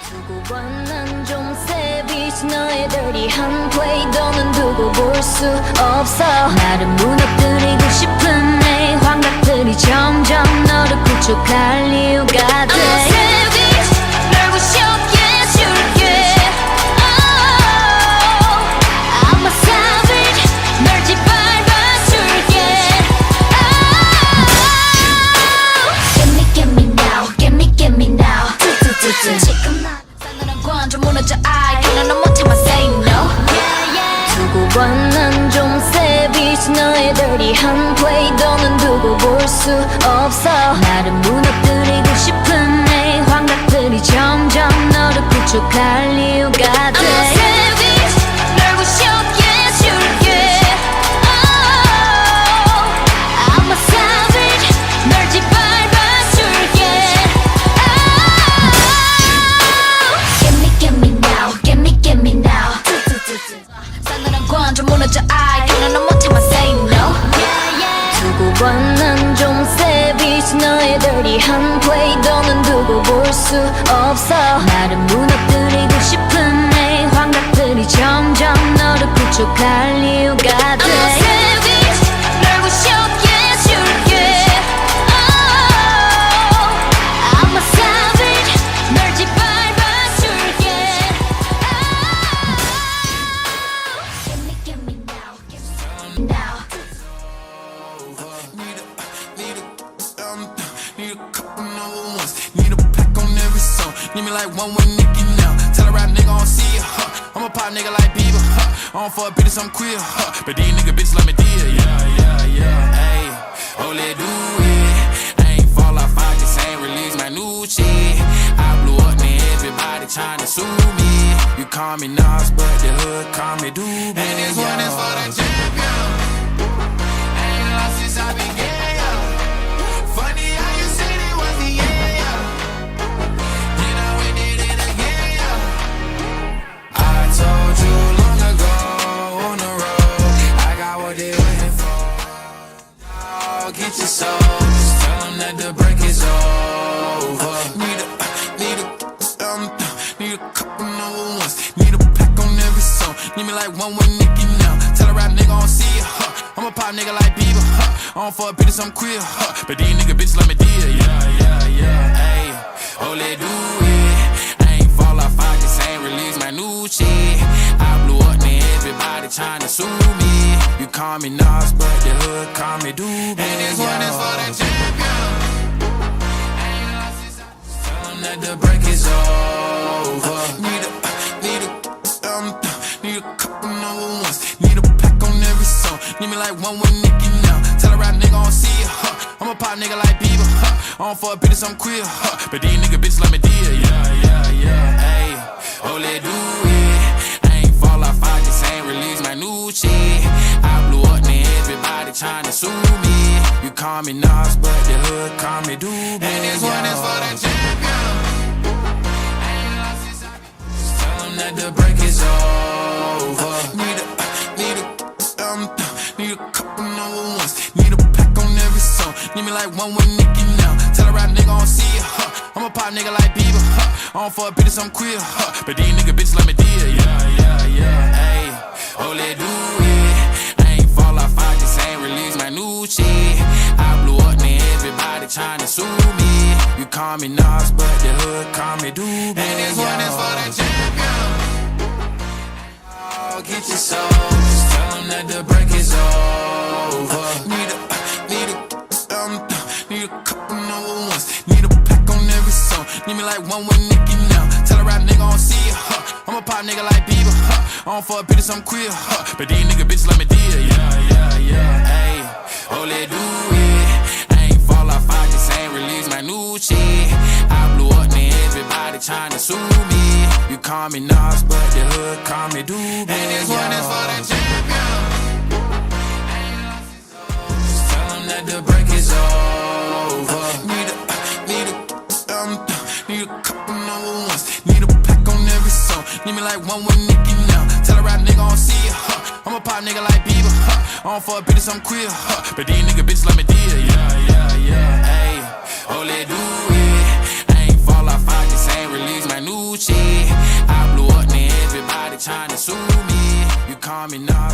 두고 봐 난 좀 savage 너의 dirty한 play 너는 두고 볼 수 없어 나를 무너뜨리고 싶은 내 환각들이 점점 너를 구축할 이유가 돼 I'm a savage 널 부셔게 해줄게 oh, I'm a savage 널 짓밟아줄게 oh, Get me now Get me now 지금 나 싸늘한 관점 무너져 I cannot 못 참아 say no 두고 봐 난 좀 savage 너의 dirty한 play 너는 두고 볼 수 없어 나를 무너뜨리고 싶은 내 환각들이 점점 너를 구축할 이유가 돼 I'm a savage 널 부셔게 해줄게 oh, I'm a savage 널 짓밟아줄게 Get me now 싸늘한 관점 무너져 I cannot 못 참아 say no 두고 봐 난 좀 savage 너의 dirty한 play 너는 두고 볼 수 없어 나를 무너뜨리고 싶은 내 환각들이 점점 너를 구축할 이유가 돼 I'm a savage 널 부셔게 해줄게 oh, I'm a savage 널 짓밟아줄게 Get me now Need a couple number ones. Need a pack on every song. Need me like one with Nicki now. Tell a rap nigga I don't see ya. I'm a pop nigga like Bieber. I don't fuck bitches, I'm queer. But these nigga bitches let me deal. Yeah. Ayy, oh let do it. I ain't fall off, I just ain't release my new shit. I blew up, man. Everybody tryna sue me. You call me Nas, but the hood call me Doobie. And this one is for the champion. Ain't lost since I began. Funny how you said it was the end. Then I went did it again. I told you long ago on the road, I got what they waiting for. Now get your soul, just tell them that the break is over. Need a couple number ones. Need a pack on every song. Need me like one with Nicki now. Tell a rap nigga I don't see ya. I'm a pop nigga like Bieber. I don't fuck bitches, I'm queer. But these nigga bitches let me deal. Yeah. Ayy, oh let do it. I ain't fall off, I just ain't release my new shit. I blew up, man. Everybody tryna sue me. You call me Nas, but the hood call me Doobie. And this one is for the champion. Ain't lost since tell them that the break is over. Need a couple number ones. Need a pack on every song. Need me like one with Nicki now. Tell a rap nigga I don't see ya. I'm a pop nigga like Bieber. I don't fuck bitches, I'm queer. But these nigga bitches let me deal. Yeah. Ayy, oh let do it. I ain't fall off, I just ain't release my new shit. I blew up, man. Everybody tryna sue me. You call me Nas, but the hood call me Doobie. And this one is for the champion. Tell them that the break is over. Need a couple number ones. Need a pack on every song. Need me like one with Nicki now. Tell a rap nigga I don't see ya. I'm a pop nigga like Bieber. I don't fuck bitches, I'm queer. But these nigga bitches let me deal. Yeah. Ayy, oh let do it. I ain't fall off, I just ain't release my new shit. I blew up, man. Everybody tryna sue me. You call me Nas, but the hood call me Doobie. And this one is for the champion. Oh, get your soul, just tell them that the break is over. Need a couple number ones. Need a pack on every song. Need me like one with Nicki now. Tell a rap nigga I don't see ya. I'm a pop nigga like Bieber. I don't fuck bitches, I'm queer. But these nigga bitches let me deal. Yeah. Ayy, oh let do it. I ain't fall off, I just ain't release my new shit. I blew up, man. Everybody tryna sue me. You call me Nas, but the hood call me Doobie. And this one is for the champion. Just tell them that the break is over. Need a couple number ones. Need a pack on every song. Need me like one with Nicki now. Tell a rap nigga I don't see ya. I'm a pop nigga like Bieber. I don't fuck bitches, I'm queer. But these nigga bitches let me deal. Yeah. Ayy, oh let do it. I ain't fall off, I just ain't release my new shit. nah, me nah